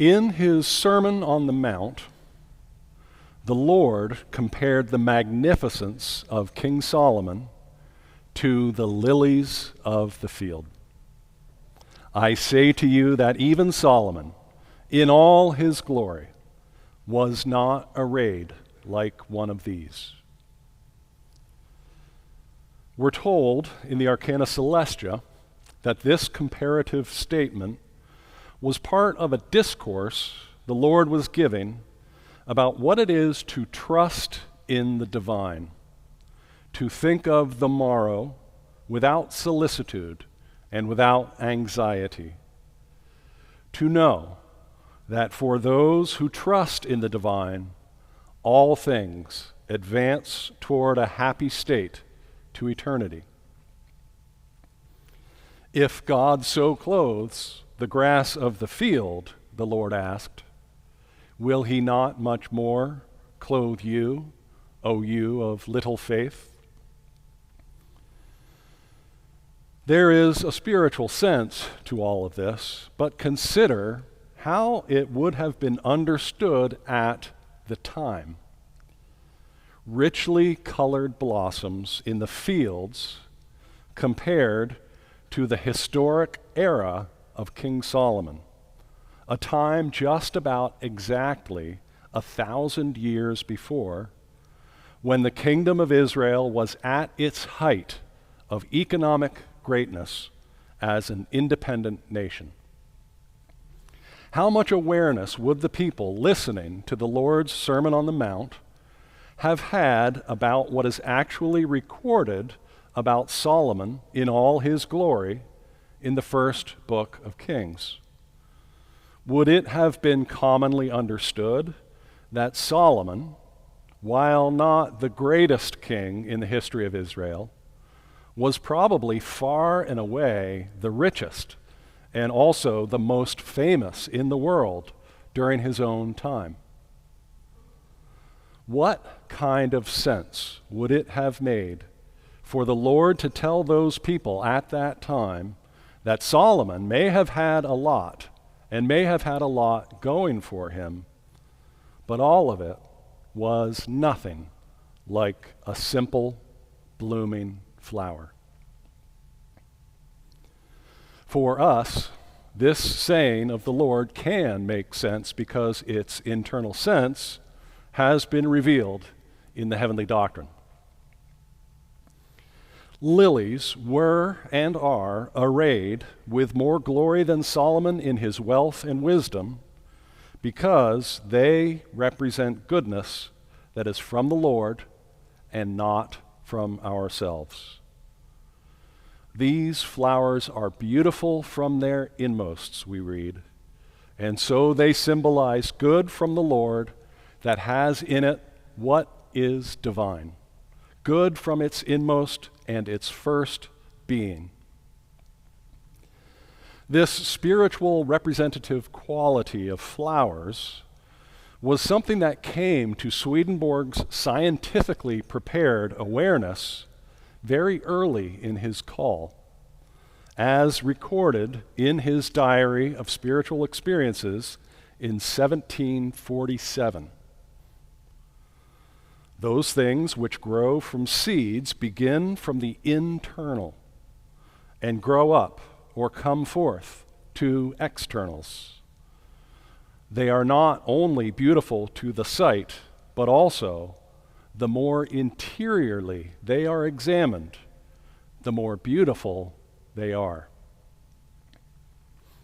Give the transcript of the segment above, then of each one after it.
In his Sermon on the Mount, the Lord compared the magnificence of King Solomon to the lilies of the field. I say to you that even Solomon, in all his glory, was not arrayed like one of these. We're told in the Arcana Celestia that this comparative statement was part of a discourse the Lord was giving about what it is to trust in the divine, to think of the morrow without solicitude and without anxiety, to know that for those who trust in the divine, all things advance toward a happy state to eternity. If God so clothes the grass of the field, the Lord asked, will he not much more clothe you, O you of little faith? There is a spiritual sense to all of this, but consider how it would have been understood at the time. Richly colored blossoms in the fields compared to the historic era of King Solomon, a time just about exactly 1,000 years before, when the kingdom of Israel was at its height of economic greatness as an independent nation. How much awareness would the people listening to the Lord's Sermon on the Mount have had about what is actually recorded about Solomon in all his glory in the first book of Kings? Would it have been commonly understood that Solomon, while not the greatest king in the history of Israel, was probably far and away the richest and also the most famous in the world during his own time? What kind of sense would it have made for the Lord to tell those people at that time that Solomon may have had a lot and may have had a lot going for him, but all of it was nothing like a simple, blooming flower? For us, this saying of the Lord can make sense because its internal sense has been revealed in the heavenly doctrine. Lilies were and are arrayed with more glory than Solomon in his wealth and wisdom because they represent goodness that is from the Lord and not from ourselves. These flowers are beautiful from their inmosts, we read, and so they symbolize good from the Lord that has in it what is divine, good from its inmost and its first being. This spiritual representative quality of flowers was something that came to Swedenborg's scientifically prepared awareness very early in his call, as recorded in his diary of spiritual experiences in 1747. Those things which grow from seeds begin from the internal and grow up or come forth to externals. They are not only beautiful to the sight, but also the more interiorly they are examined, the more beautiful they are.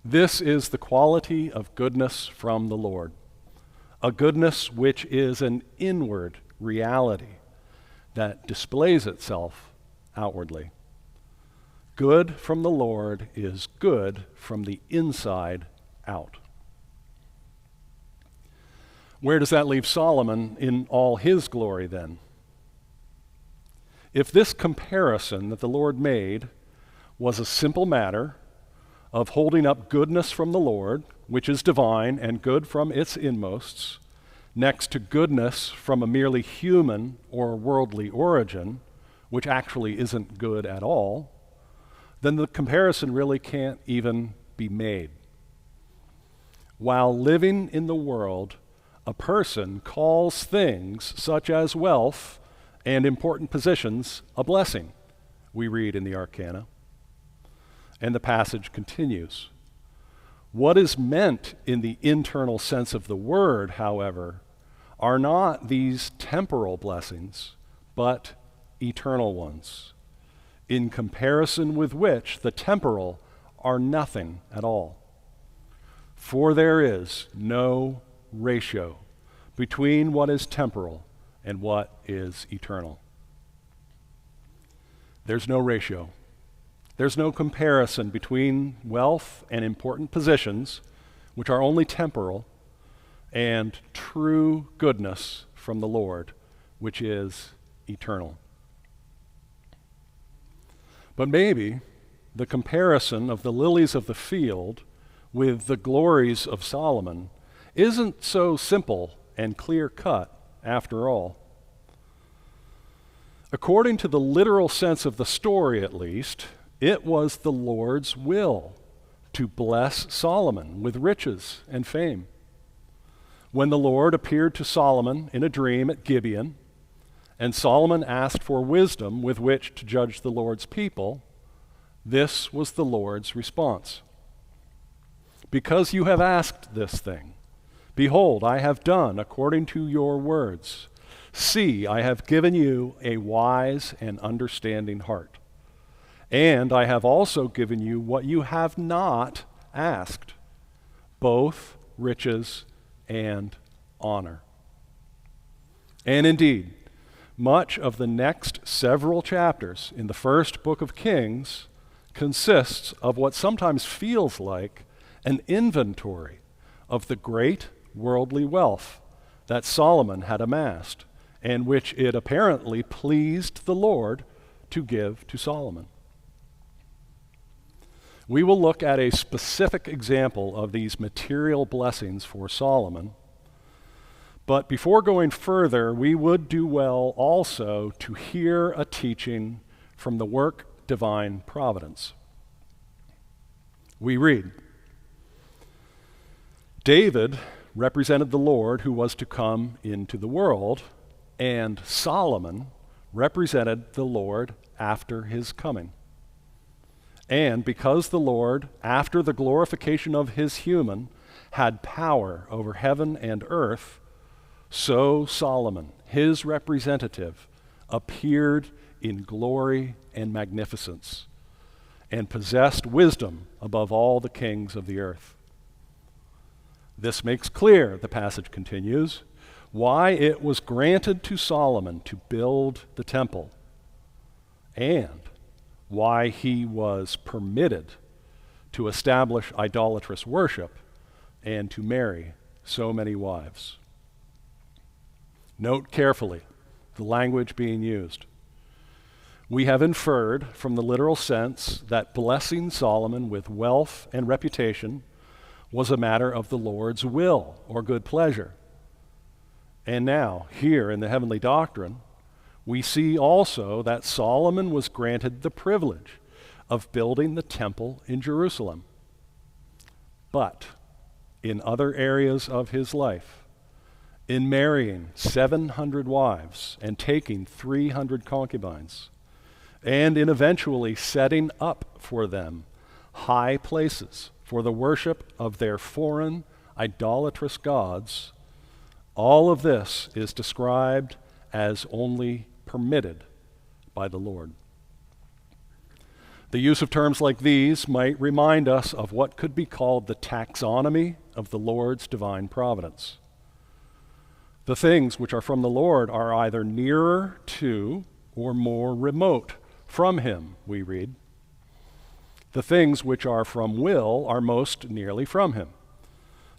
This is the quality of goodness from the Lord, a goodness which is an inward reality that displays itself outwardly. Good from the Lord is good from the inside out. Where does that leave Solomon in all his glory then? If this comparison that the Lord made was a simple matter of holding up goodness from the Lord, which is divine and good from its inmosts, next to goodness from a merely human or worldly origin, which actually isn't good at all, then the comparison really can't even be made. while living in the world, a person calls things such as wealth and important positions a blessing, we read in the Arcana. And the passage continues. What is meant in the internal sense of the word, however, are not these temporal blessings, but eternal ones, in comparison with which the temporal are nothing at all. For there is no ratio between what is temporal and what is eternal. There's no ratio. There's no comparison between wealth and important positions, which are only temporal, and true goodness from the Lord, which is eternal. But maybe the comparison of the lilies of the field with the glories of Solomon isn't so simple and clear-cut after all. According to the literal sense of the story, at least, it was the Lord's will to bless Solomon with riches and fame. When the Lord appeared to Solomon in a dream at Gibeon, and Solomon asked for wisdom with which to judge the Lord's people, this was the Lord's response. Because you have asked this thing, behold, I have done according to your words. See, I have given you a wise and understanding heart. And I have also given you what you have not asked, both riches and honor. And indeed, much of the next several chapters in the first book of Kings consists of what sometimes feels like an inventory of the great worldly wealth that Solomon had amassed, and which it apparently pleased the Lord to give to Solomon. We will look at a specific example of these material blessings for Solomon, but before going further, we would do well also to hear a teaching from the work divine providence. We read, David represented the Lord who was to come into the world, and Solomon represented the Lord after his coming. And because the Lord, after the glorification of his human, had power over heaven and earth, so Solomon, his representative, appeared in glory and magnificence, and possessed wisdom above all the kings of the earth. This makes clear, the passage continues, why it was granted to Solomon to build the temple, and why he was permitted to establish idolatrous worship and to marry so many wives. Note carefully the language being used. We have inferred from the literal sense that blessing Solomon with wealth and reputation was a matter of the Lord's will or good pleasure. And now, here in the heavenly doctrine, we see also that Solomon was granted the privilege of building the temple in Jerusalem. But in other areas of his life, in marrying 700 wives and taking 300 concubines, and in eventually setting up for them high places for the worship of their foreign idolatrous gods, all of this is described as only permitted by the Lord. The use of terms like these might remind us of what could be called the taxonomy of the Lord's divine providence. The things which are from the Lord are either nearer to or more remote from him, we read. The things which are from will are most nearly from him.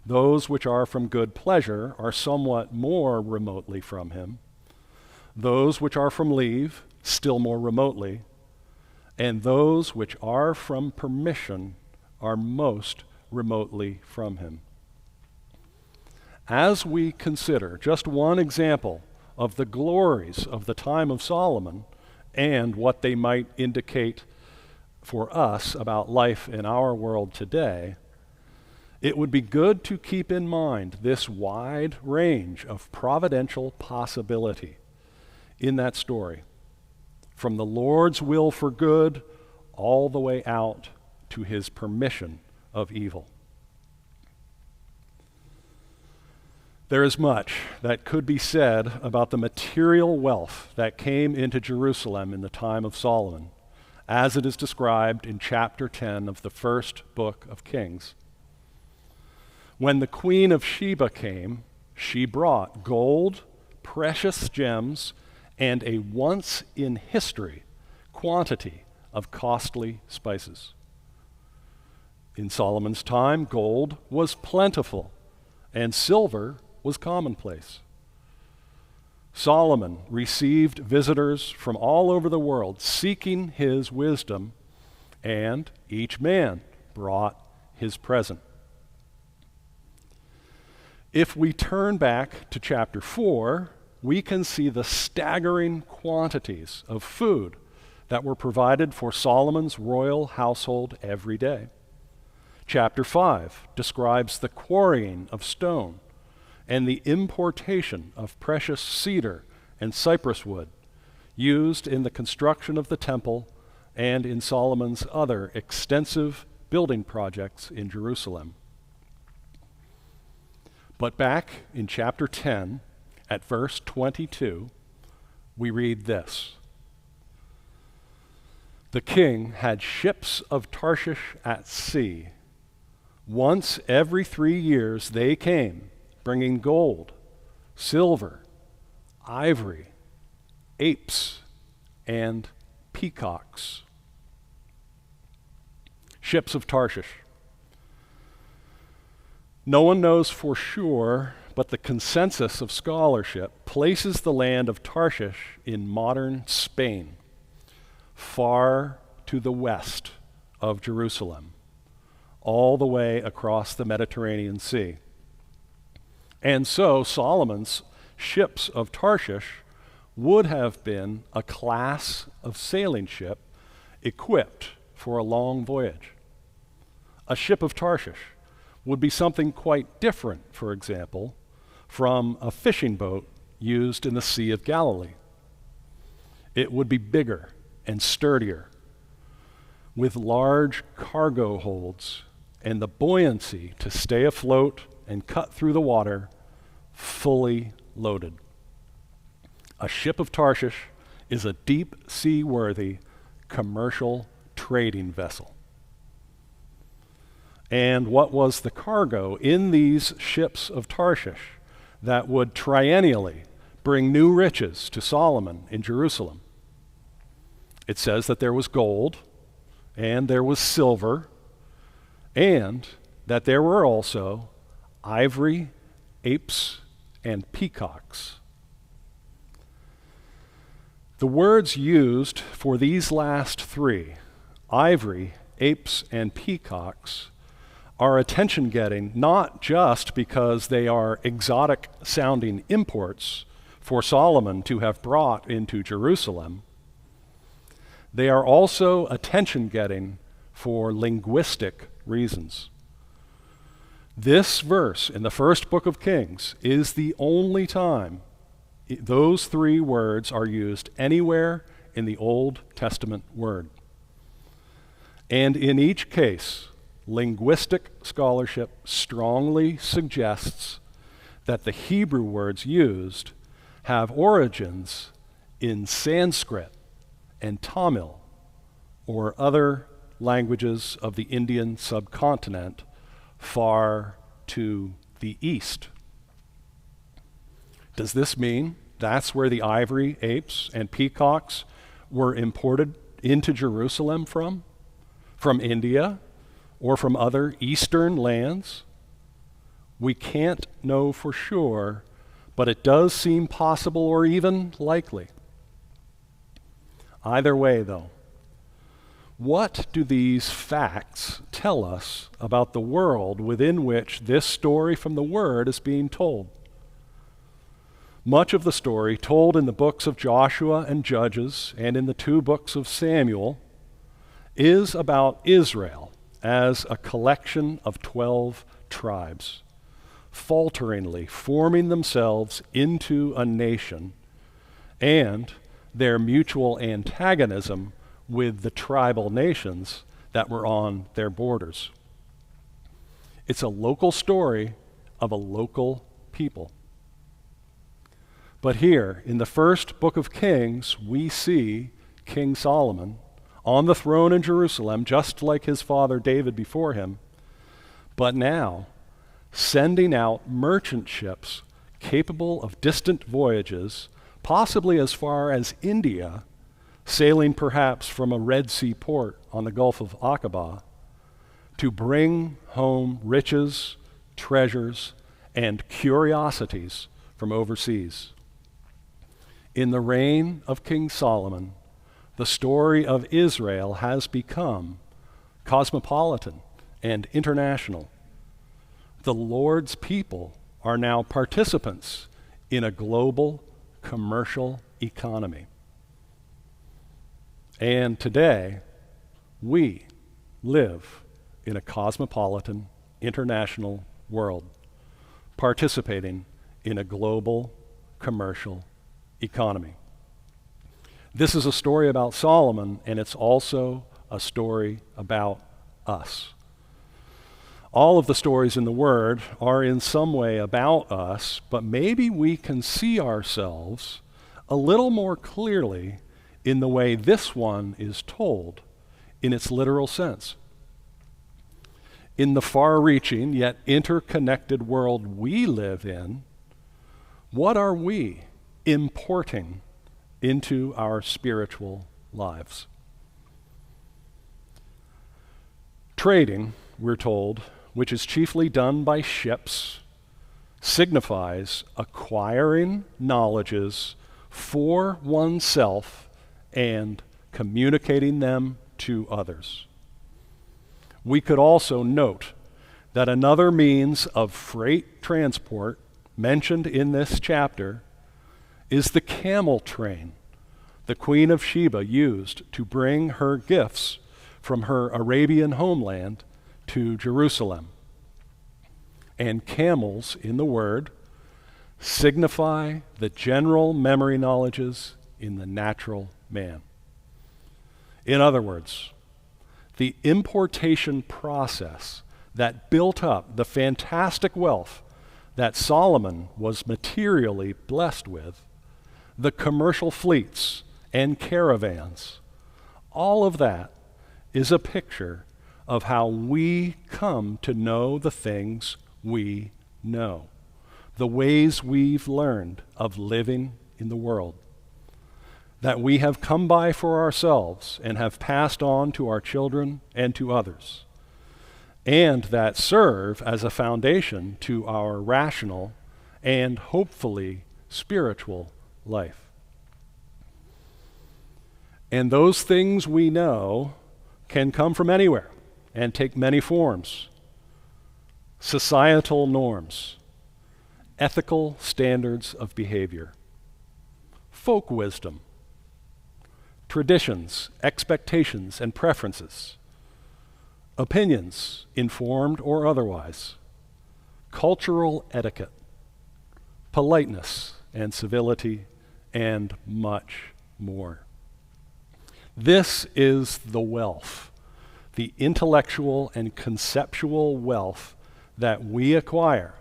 Those which are from good pleasure are somewhat more remotely from him. Those which are from leave, still more remotely. And those which are from permission are most remotely from him. As we consider just one example of the glories of the time of Solomon and what they might indicate for us about life in our world today, it would be good to keep in mind this wide range of providential possibility in that story, from the Lord's will for good all the way out to his permission of evil. There is much that could be said about the material wealth that came into Jerusalem in the time of Solomon, as it is described in chapter 10 of the first book of Kings. When the queen of Sheba came, she brought gold, precious gems, and a once-in-history quantity of costly spices. In Solomon's time, gold was plentiful, and silver was commonplace. Solomon received visitors from all over the world seeking his wisdom, and each man brought his present. If we turn back to chapter 4, we can see the staggering quantities of food that were provided for Solomon's royal household every day. Chapter 5 describes the quarrying of stone and the importation of precious cedar and cypress wood used in the construction of the temple and in Solomon's other extensive building projects in Jerusalem. But back in chapter 10, at verse 22, we read this: "The king had ships of Tarshish at sea. Once every 3 years they came, bringing gold, silver, ivory, apes, and peacocks." Ships of Tarshish. No one knows for sure, but the consensus of scholarship places the land of Tarshish in modern Spain, far to the west of Jerusalem, all the way across the Mediterranean Sea. And so Solomon's ships of Tarshish would have been a class of sailing ship equipped for a long voyage. A ship of Tarshish would be something quite different, for example, from a fishing boat used in the Sea of Galilee. It would be bigger and sturdier, with large cargo holds and the buoyancy to stay afloat and cut through the water, fully loaded. A ship of Tarshish is a deep-sea worthy commercial trading vessel. And what was the cargo in these ships of Tarshish that would triennially bring new riches to Solomon in Jerusalem? It says that there was gold, and there was silver, and that there were also ivory, apes, and peacocks. The words used for these last three, ivory, apes, and peacocks, are attention-getting not just because they are exotic-sounding imports for Solomon to have brought into Jerusalem. They are also attention-getting for linguistic reasons. This verse in the first book of Kings is the only time those three words are used anywhere in the Old Testament word. And in each case, linguistic scholarship strongly suggests that the Hebrew words used have origins in Sanskrit and Tamil, or other languages of the Indian subcontinent far to the east. Does this mean that's where the ivory, apes, and peacocks were imported into Jerusalem from? From India? Or from other eastern lands? We can't know for sure, but it does seem possible or even likely. Either way, though, what do these facts tell us about the world within which this story from the Word is being told? Much of the story told in the books of Joshua and Judges and in the 2 books of Samuel is about Israel as a collection of 12 tribes, falteringly forming themselves into a nation, and their mutual antagonism with the tribal nations that were on their borders. It's a local story of a local people. But here, in the first book of Kings, we see King Solomon on the throne in Jerusalem, just like his father David before him, but now sending out merchant ships capable of distant voyages, possibly as far as India, sailing perhaps from a Red Sea port on the Gulf of Aqaba, to bring home riches, treasures, and curiosities from overseas. In the reign of King Solomon, the story of Israel has become cosmopolitan and international. The Lord's people are now participants in a global commercial economy. And today, we live in a cosmopolitan, international world, participating in a global commercial economy. This is a story about Solomon, and it's also a story about us. All of the stories in the Word are in some way about us, but maybe we can see ourselves a little more clearly in the way this one is told in its literal sense. In the far-reaching yet interconnected world we live in, what are we importing into our spiritual lives? Trading, we're told, which is chiefly done by ships, signifies acquiring knowledges for oneself and communicating them to others. We could also note that another means of freight transport mentioned in this chapter is the camel train the Queen of Sheba used to bring her gifts from her Arabian homeland to Jerusalem. And camels, in the Word, signify the general memory knowledges in the natural man. In other words, the importation process that built up the fantastic wealth that Solomon was materially blessed with, the commercial fleets and caravans, all of that is a picture of how we come to know the things we know, the ways we've learned of living in the world, that we have come by for ourselves and have passed on to our children and to others, and that serve as a foundation to our rational and hopefully spiritual life. And those things we know can come from anywhere and take many forms. Societal norms, ethical standards of behavior, folk wisdom, traditions, expectations, and preferences, opinions, informed or otherwise, cultural etiquette, politeness and civility, and much more. This is the wealth, the intellectual and conceptual wealth that we acquire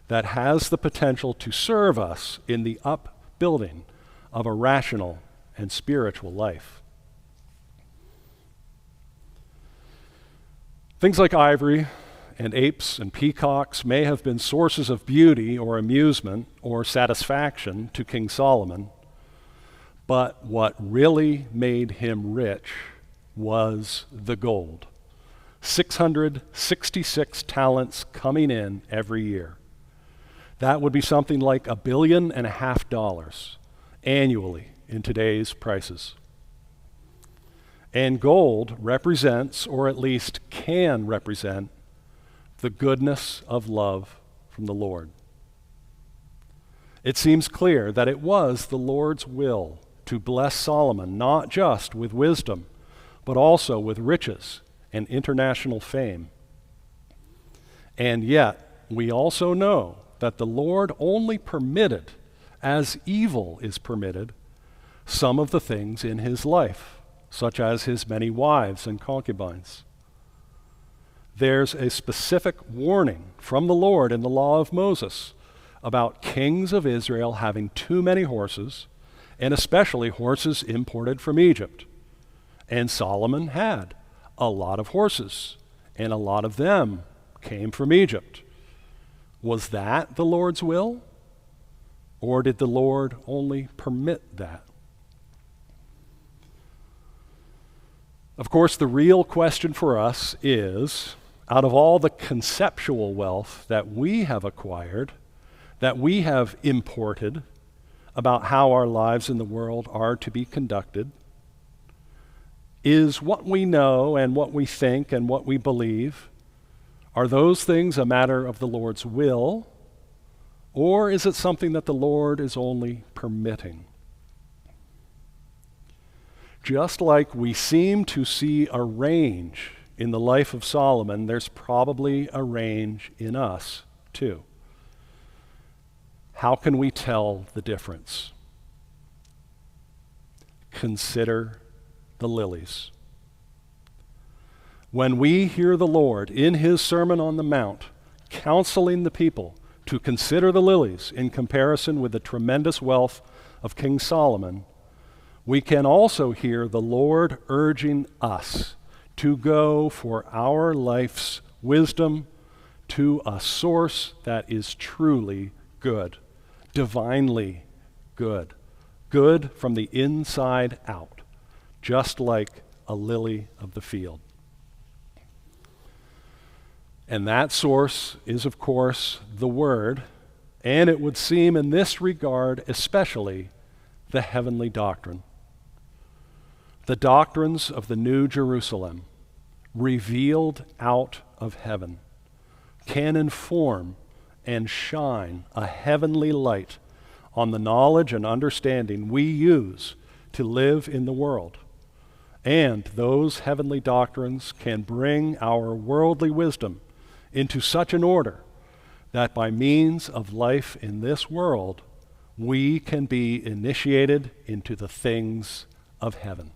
that has the potential to serve us in the upbuilding of a rational and spiritual life. Things like ivory and apes and peacocks may have been sources of beauty or amusement or satisfaction to King Solomon, but what really made him rich was the gold. 666 talents coming in every year. That would be something like $1.5 billion annually in today's prices. And gold represents, or at least can represent, the goodness of love from the Lord. It seems clear that it was the Lord's will to bless Solomon not just with wisdom, but also with riches and international fame. And yet, we also know that the Lord only permitted, as evil is permitted, some of the things in his life, such as his many wives and concubines. There's a specific warning from the Lord in the law of Moses about kings of Israel having too many horses, and especially horses imported from Egypt. And Solomon had a lot of horses, and a lot of them came from Egypt. Was that the Lord's will? Or did the Lord only permit that? Of course, the real question for us is, out of all the conceptual wealth that we have acquired, that we have imported about how our lives in the world are to be conducted, is what we know and what we think and what we believe, are those things a matter of the Lord's will, or is it something that the Lord is only permitting? Just like we seem to see a range in the life of Solomon, there's probably a range in us too. How can we tell the difference? Consider the lilies. When we hear the Lord in his Sermon on the Mount counseling the people to consider the lilies in comparison with the tremendous wealth of King Solomon, we can also hear the Lord urging us to go for our life's wisdom to a source that is truly good, divinely good, good from the inside out, just like a lily of the field. And that source is, of course, the Word, and it would seem in this regard especially the heavenly doctrine. The doctrines of the New Jerusalem, revealed out of heaven, can inform and shine a heavenly light on the knowledge and understanding we use to live in the world. And those heavenly doctrines can bring our worldly wisdom into such an order that by means of life in this world, we can be initiated into the things of heaven.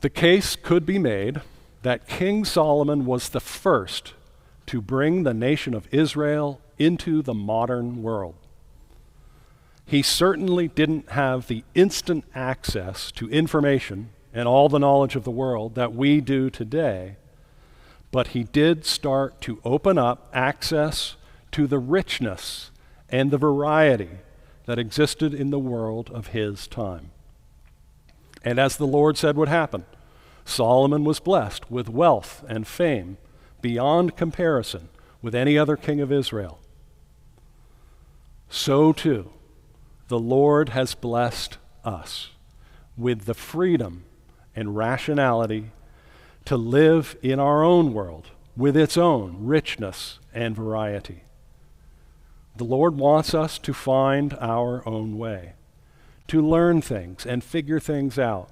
The case could be made that King Solomon was the first to bring the nation of Israel into the modern world. He certainly didn't have the instant access to information and all the knowledge of the world that we do today, but he did start to open up access to the richness and the variety that existed in the world of his time. And as the Lord said would happen, Solomon was blessed with wealth and fame beyond comparison with any other king of Israel. So too, the Lord has blessed us with the freedom and rationality to live in our own world with its own richness and variety. The Lord wants us to find our own way, to learn things and figure things out.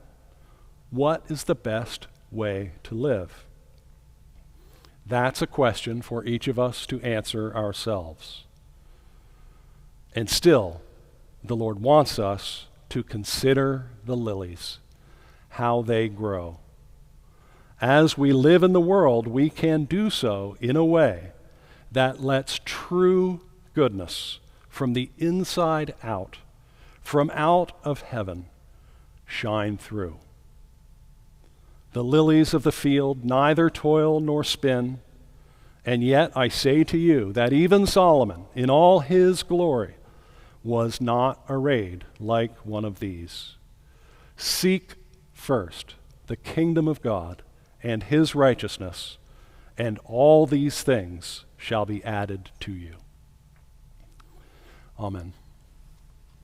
What is the best way to live? That's a question for each of us to answer ourselves. And still, the Lord wants us to consider the lilies, how they grow. As we live in the world, we can do so in a way that lets true goodness from the inside out, from out of heaven, shine through. The lilies of the field neither toil nor spin, and yet I say to you that even Solomon, in all his glory, was not arrayed like one of these. Seek first the kingdom of God and his righteousness, and all these things shall be added to you. Amen.